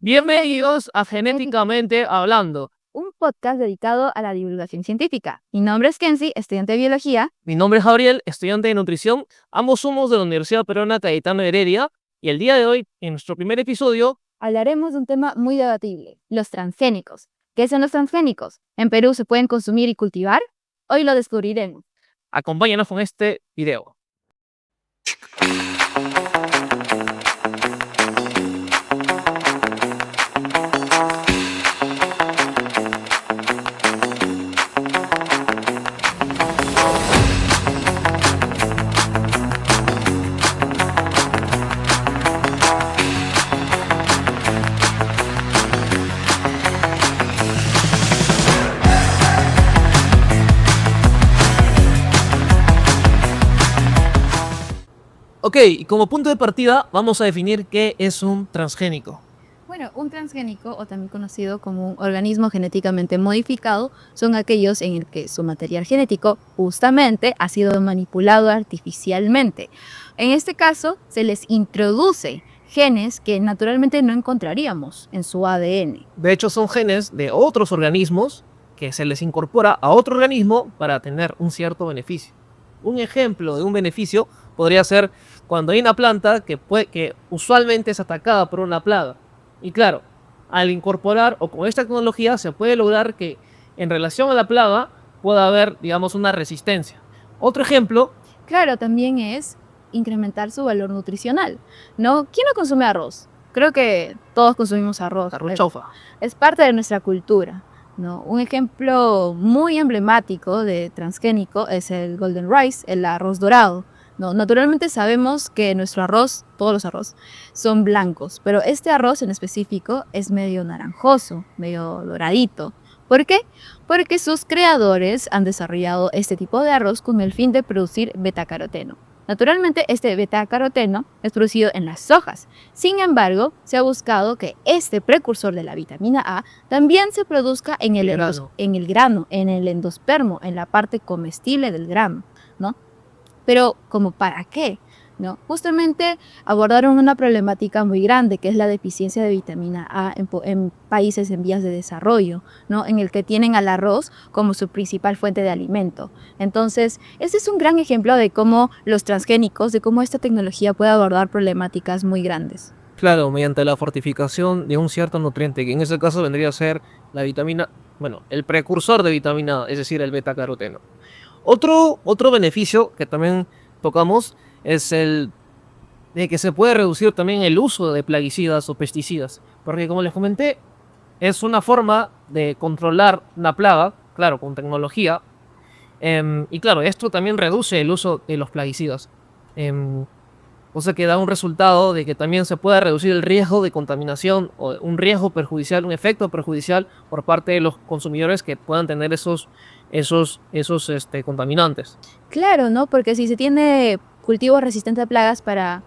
Bienvenidos a Genéticamente Hablando. Un podcast dedicado a la divulgación científica. Mi nombre es Kenzie, estudiante de biología. Mi nombre es Gabriel, estudiante de nutrición. Ambos somos de la Universidad Peruana Cayetano Heredia. Y el día de hoy, en nuestro primer episodio, Hablaremos de un tema muy debatible, los transgénicos. ¿Qué son los transgénicos? ¿En Perú se pueden consumir y cultivar? Hoy lo descubriremos. acompáñanos con este video. Ok, y como punto de partida vamos a definir qué es un transgénico. Bueno, un transgénico, o también conocido como un organismo genéticamente modificado, son aquellos en el que su material genético justamente ha sido manipulado artificialmente. En este caso, se les introduce genes que naturalmente no encontraríamos en su ADN. De hecho, son genes de otros organismos que se les incorpora a otro organismo para tener un cierto beneficio. Un ejemplo de un beneficio podría ser cuando hay una planta que usualmente es atacada por una plaga. Y claro, al incorporar o con esta tecnología se puede lograr que en relación a la plaga pueda haber, digamos, una resistencia. Otro ejemplo, Claro, también es incrementar su valor nutricional, ¿no? ¿Quién no consume arroz? Creo que todos consumimos arroz. arroz chaufa. Es parte de nuestra cultura, ¿no? Un ejemplo muy emblemático de transgénico es el golden rice, el arroz dorado, ¿no? Naturalmente sabemos que nuestro arroz, todos los arroz, son blancos, pero este arroz en específico es medio naranjoso, medio doradito. ¿Por qué? Porque sus creadores han desarrollado este tipo de arroz con el fin de producir betacaroteno. Naturalmente, este betacaroteno es producido en las hojas. Sin embargo, se ha buscado que este precursor de la vitamina A también se produzca en el grano, en el endospermo, en la parte comestible del grano, ¿no? Pero, ¿como para qué? ¿No? Justamente abordaron una problemática muy grande, que es la deficiencia de vitamina A en países en vías de desarrollo, ¿no? En el que tienen al arroz como su principal fuente de alimento. Entonces, este es un gran ejemplo de cómo los transgénicos, de cómo esta tecnología puede abordar problemáticas muy grandes. Claro, mediante la fortificación de un cierto nutriente, que en ese caso vendría a ser la vitamina, bueno, el precursor de vitamina A, es decir, el betacaroteno. Otro beneficio que también tocamos es el de que se puede reducir también el uso de plaguicidas o pesticidas, porque como les comenté, es una forma de controlar una plaga, claro, con tecnología, y claro, esto también reduce el uso de los plaguicidas, o sea que da un resultado de que también se puede reducir el riesgo de contaminación o un riesgo perjudicial, un efecto perjudicial por parte de los consumidores que puedan tener esos contaminantes. Claro, ¿no? Porque si se tiene cultivos resistentes a plagas, ¿para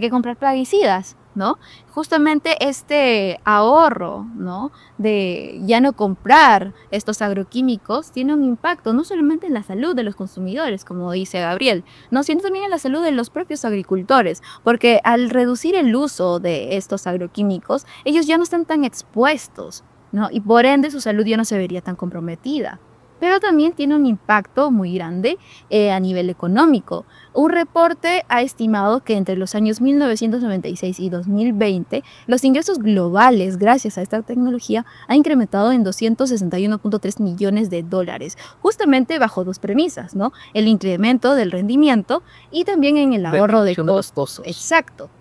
qué comprar plaguicidas? ¿No? Justamente este ahorro, ¿no? De ya no comprar estos agroquímicos tiene un impacto no solamente en la salud de los consumidores, como dice Gabriel, no, sino también en la salud de los propios agricultores, porque al reducir el uso de estos agroquímicos, ellos ya no están tan expuestos, ¿no? Y por ende su salud ya no se vería tan comprometida. Pero también tiene un impacto muy grande a nivel económico. Un reporte ha estimado que entre los años 1996 y 2020, los ingresos globales gracias a esta tecnología han incrementado en 261.3 millones de dólares, justamente bajo dos premisas, ¿no? El incremento del rendimiento y también en el ahorro de costos. Exacto.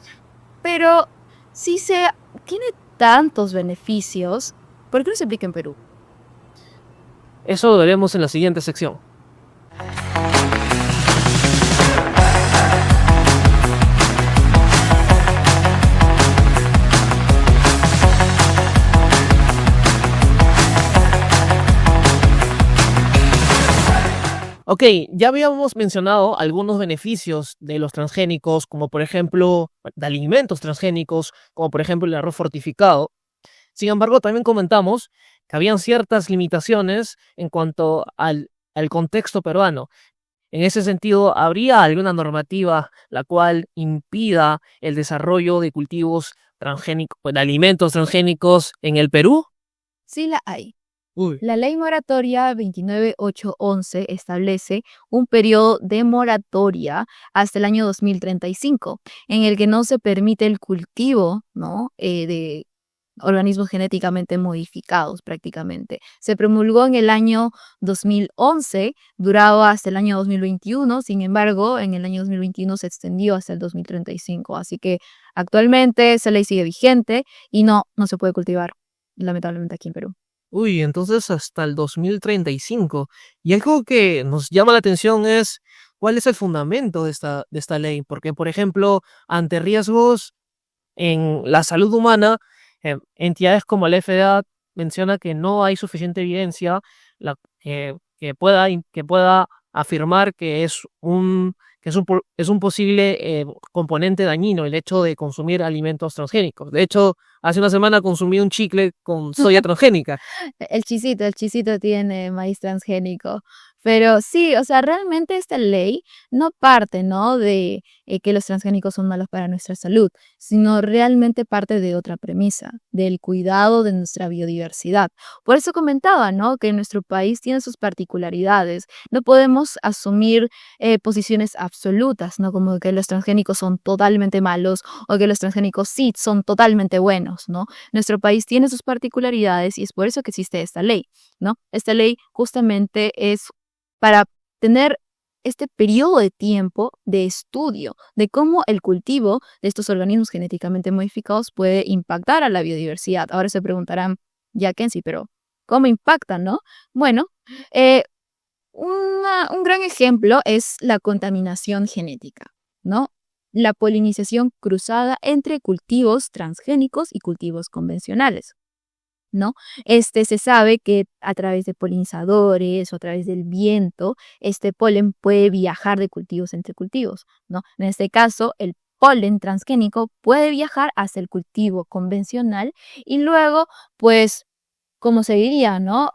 Pero si se tiene tantos beneficios, ¿por qué no se aplica en Perú? Eso lo veremos en la siguiente sección. Ok, ya habíamos mencionado algunos beneficios de los transgénicos, como por ejemplo, de alimentos transgénicos, como por ejemplo el arroz fortificado. Sin embargo, también comentamos que habían ciertas limitaciones en cuanto al contexto peruano. En ese sentido, ¿habría alguna normativa la cual impida el desarrollo de cultivos transgénicos, de alimentos transgénicos en el Perú? Sí la hay. Uy. La ley moratoria 29811 establece un periodo de moratoria hasta el año 2035, en el que no se permite el cultivo, ¿no? De organismos genéticamente modificados prácticamente. Se promulgó en el año 2011, duraba hasta el año 2021, sin embargo, en el año 2021 se extendió hasta el 2035, así que actualmente esa ley sigue vigente y no se puede cultivar, lamentablemente, aquí en Perú. Uy, entonces hasta el 2035. Y algo que nos llama la atención es cuál es el fundamento de esta ley. Porque, por ejemplo, ante riesgos en la salud humana, entidades como la FDA menciona que no hay suficiente evidencia que pueda afirmar que es un posible componente dañino el hecho de consumir alimentos transgénicos. De hecho, hace una semana consumí un chicle con soya transgénica. El chisito tiene maíz transgénico. Pero sí, o sea, realmente esta ley no parte, ¿no? De que los transgénicos son malos para nuestra salud, sino realmente parte de otra premisa, del cuidado de nuestra biodiversidad. Por eso comentaba, ¿no? Que nuestro país tiene sus particularidades. No podemos asumir posiciones absolutas, ¿no? Como que los transgénicos son totalmente malos o que los transgénicos sí son totalmente buenos, ¿no? Nuestro país tiene sus particularidades y es por eso que existe esta ley, ¿no? Esta ley justamente es para tener este periodo de tiempo de estudio de cómo el cultivo de estos organismos genéticamente modificados puede impactar a la biodiversidad. Ahora se preguntarán, ya Kenzie, pero ¿cómo impactan, no? Bueno, eh, un gran ejemplo es la contaminación genética, ¿no? La polinización cruzada entre cultivos transgénicos y cultivos convencionales, ¿no? Se sabe que a través de polinizadores o a través del viento, este polen puede viajar de cultivos entre cultivos, ¿no? En este caso, el polen transgénico puede viajar hacia el cultivo convencional y luego, pues, como se diría, ¿no?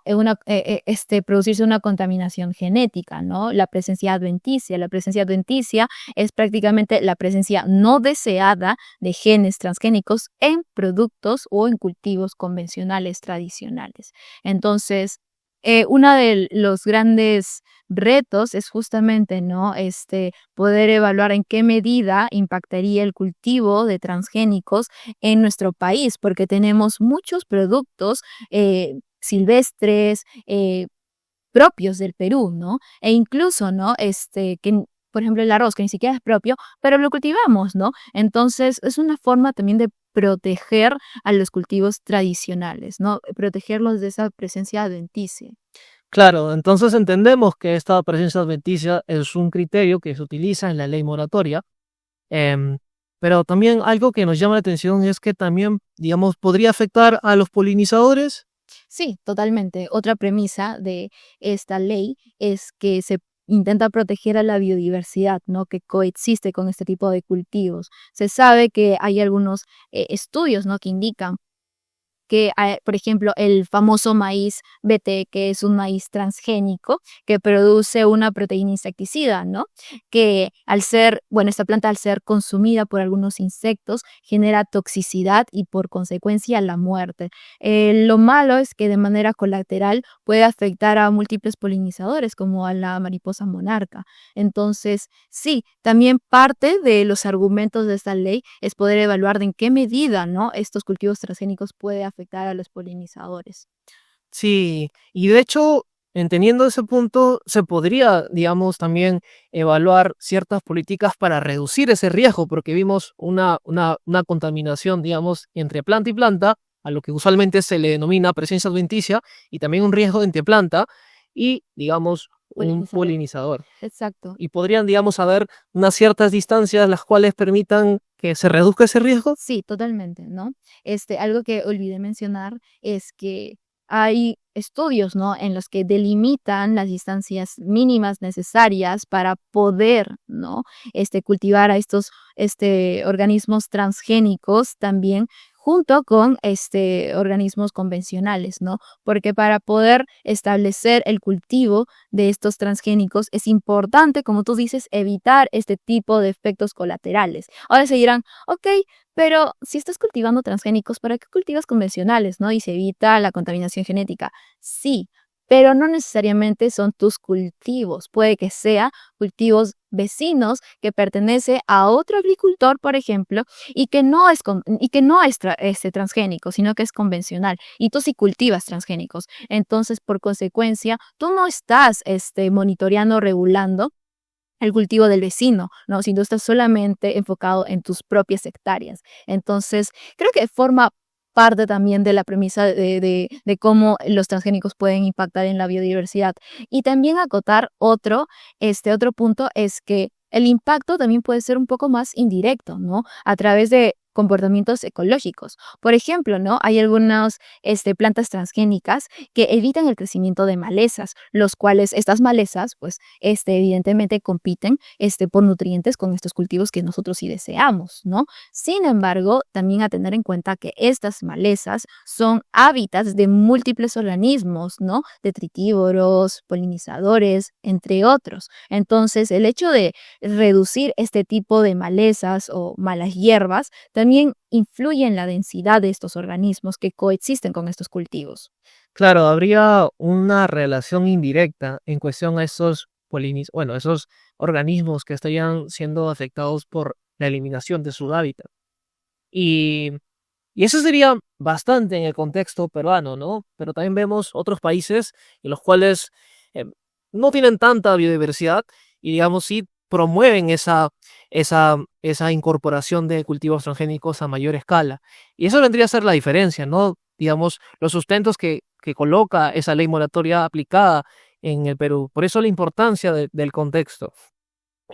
Producirse una contaminación genética, ¿no? La presencia adventicia. La presencia adventicia es prácticamente la presencia no deseada de genes transgénicos en productos o en cultivos convencionales tradicionales. Entonces, uno de los grandes retos es justamente, ¿no? Poder evaluar en qué medida impactaría el cultivo de transgénicos en nuestro país, porque tenemos muchos productos silvestres, propios del Perú, ¿no? E incluso, ¿no? Por ejemplo, el arroz, que ni siquiera es propio, pero lo cultivamos, ¿no? Entonces, es una forma también de proteger a los cultivos tradicionales, ¿no? Protegerlos de esa presencia adventicia. Claro, entonces entendemos que esta presencia adventicia es un criterio que se utiliza en la ley moratoria, em, pero también algo que nos llama la atención es que también, digamos, podría afectar a los polinizadores. Sí, totalmente. Otra premisa de esta ley es que se intenta proteger a la biodiversidad, ¿no? Que coexiste con este tipo de cultivos. Se sabe que hay algunos estudios, ¿no? Que indican que, por ejemplo, el famoso maíz BT, que es un maíz transgénico que produce una proteína insecticida, ¿no? Que esta planta al ser consumida por algunos insectos genera toxicidad y por consecuencia la muerte. Lo malo es que de manera colateral puede afectar a múltiples polinizadores como a la mariposa monarca. Entonces, sí, también parte de los argumentos de esta ley es poder evaluar de en qué medida, ¿no? Estos cultivos transgénicos puede afectar a los polinizadores. Sí, y de hecho, entendiendo ese punto, se podría, digamos, también evaluar ciertas políticas para reducir ese riesgo, porque vimos una contaminación, digamos, entre planta y planta, a lo que usualmente se le denomina presencia adventicia, y también un riesgo entre planta y, digamos, un Polinizador. polinizador. Exacto. Y podrían, digamos, haber unas ciertas distancias las cuales permitan que se reduzca ese riesgo. Sí, totalmente, ¿no? Algo que olvidé mencionar es que hay estudios, ¿no? En los que delimitan las distancias mínimas necesarias para poder, ¿no? Cultivar a estos, organismos transgénicos también junto con organismos convencionales, ¿no? Porque para poder establecer el cultivo de estos transgénicos es importante, como tú dices, evitar este tipo de efectos colaterales. Ahora se dirán, ok, pero si estás cultivando transgénicos, ¿para qué cultivas convencionales, no? Y se evita la contaminación genética. Sí, pero no necesariamente son tus cultivos. Puede que sea cultivos vecinos que pertenece a otro agricultor, por ejemplo, y que no es, transgénico, sino que es convencional. Y tú sí cultivas transgénicos. Entonces, por consecuencia, tú no estás monitoreando, regulando el cultivo del vecino, ¿no? Si tú estás solamente enfocado en tus propias hectáreas. Entonces, creo que forma parte también de la premisa de cómo los transgénicos pueden impactar en la biodiversidad. Y también acotar otro punto es que el impacto también puede ser un poco más indirecto, ¿no? A través de comportamientos ecológicos. Por ejemplo, ¿no? Hay algunas plantas transgénicas que evitan el crecimiento de malezas, los cuales estas malezas, pues, evidentemente compiten por nutrientes con estos cultivos que nosotros sí deseamos, ¿no? Sin embargo, también a tener en cuenta que estas malezas son hábitats de múltiples organismos, ¿no? Detritívoros, polinizadores, entre otros. Entonces, el hecho de reducir este tipo de malezas o malas hierbas también influye en la densidad de estos organismos que coexisten con estos cultivos. Claro, habría una relación indirecta en cuestión a esos organismos que estarían siendo afectados por la eliminación de su hábitat. Y, y eso sería bastante en el contexto peruano, ¿no? Pero también vemos otros países en los cuales eh, no tienen tanta biodiversidad y, digamos, sí promueven esa incorporación de cultivos transgénicos a mayor escala. Y eso vendría a ser la diferencia, ¿no? Digamos, los sustentos que coloca esa ley moratoria aplicada en el Perú. Por eso la importancia del contexto.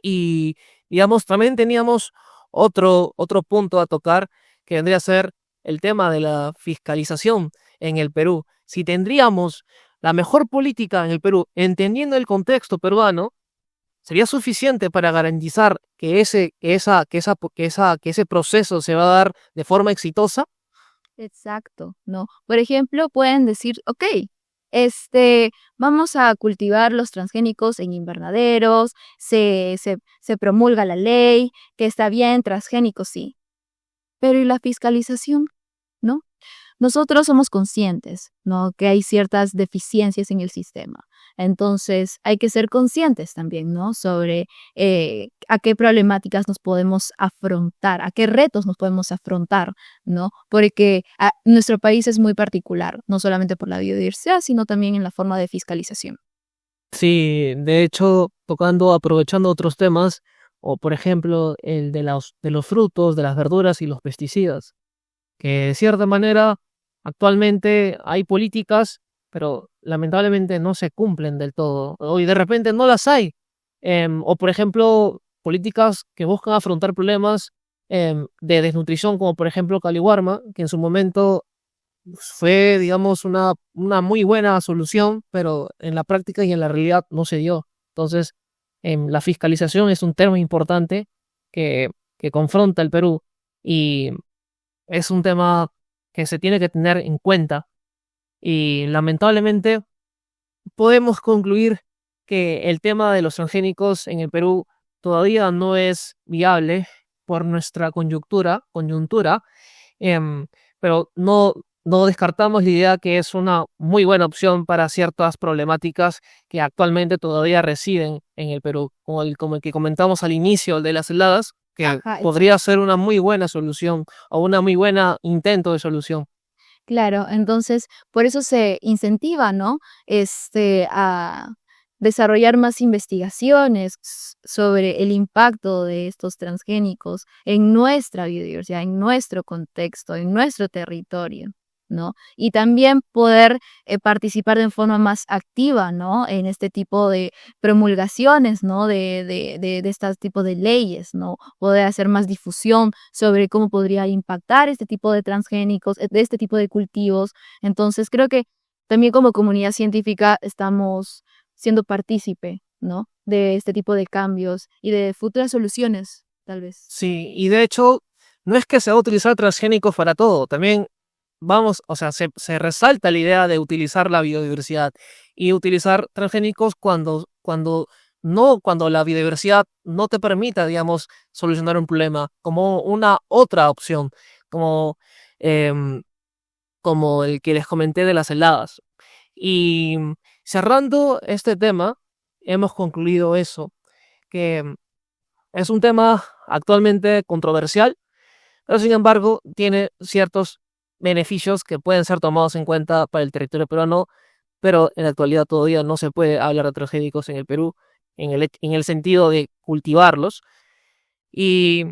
Y, digamos, también teníamos otro punto a tocar que vendría a ser el tema de la fiscalización en el Perú. Si tendríamos la mejor política en el Perú, entendiendo el contexto peruano, sería suficiente para garantizar que ese proceso se va a dar de forma exitosa. Exacto, ¿no? Por ejemplo, pueden decir, ok, vamos a cultivar los transgénicos en invernaderos, se promulga la ley, que está bien, transgénicos sí, pero ¿y la fiscalización? ¿No? Nosotros somos conscientes, ¿no? Que hay ciertas deficiencias en el sistema. Entonces, hay que ser conscientes también, ¿no? Sobre a qué problemáticas nos podemos afrontar, a qué retos nos podemos afrontar, ¿no? Porque nuestro país es muy particular, no solamente por la biodiversidad, sino también en la forma de fiscalización. Sí, de hecho, aprovechando otros temas, o por ejemplo, el de los frutos, de las verduras y los pesticidas, que de cierta manera actualmente hay políticas, pero lamentablemente no se cumplen del todo, o y de repente no las hay. O por ejemplo, políticas que buscan afrontar problemas de desnutrición, como por ejemplo Caliwarma, que en su momento fue, digamos, una muy buena solución, pero en la práctica y en la realidad no se dio. Entonces, la fiscalización es un tema importante que confronta el Perú y es un tema que se tiene que tener en cuenta y lamentablemente podemos concluir que el tema de los transgénicos en el Perú todavía no es viable por nuestra coyuntura, em, pero no descartamos la idea que es una muy buena opción para ciertas problemáticas que actualmente todavía residen en el Perú, como el que comentamos al inicio de las heladas, que Ajá, podría ser una muy buena solución o una muy buena intento de solución. claro, entonces por eso se incentiva, ¿no? A desarrollar más investigaciones sobre el impacto de estos transgénicos en nuestra biodiversidad, en nuestro contexto, en nuestro territorio, ¿no? Y también poder participar de forma más activa, ¿no? En este tipo de promulgaciones, ¿no? De este tipo de leyes, ¿no? Poder hacer más difusión sobre cómo podría impactar este tipo de transgénicos, de este tipo de cultivos. Entonces, creo que también como comunidad científica estamos siendo partícipe, ¿no? De este tipo de cambios y de futuras soluciones, tal vez. Sí, y de hecho, no es que se va a utilizar transgénicos para todo, también o sea, se resalta la idea de utilizar la biodiversidad y utilizar transgénicos cuando la biodiversidad no te permita, digamos, solucionar un problema, como una otra opción, como, em, como el que les comenté de las heladas. Y cerrando este tema, hemos concluido eso, que es un tema actualmente controversial, pero sin embargo tiene ciertos beneficios que pueden ser tomados en cuenta para el territorio peruano, pero en la actualidad todavía no se puede hablar de transgénicos en el Perú en el sentido de cultivarlos. Y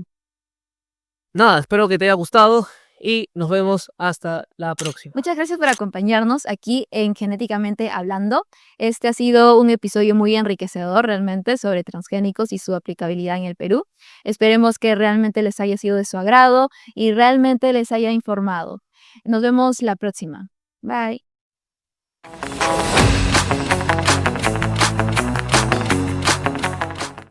nada, espero que te haya gustado y nos vemos hasta la próxima. Muchas gracias por acompañarnos aquí en Genéticamente Hablando. Este ha sido un episodio muy enriquecedor realmente sobre transgénicos y su aplicabilidad en el Perú. Esperemos que realmente les haya sido de su agrado y realmente les haya informado. Nos vemos la próxima. Bye.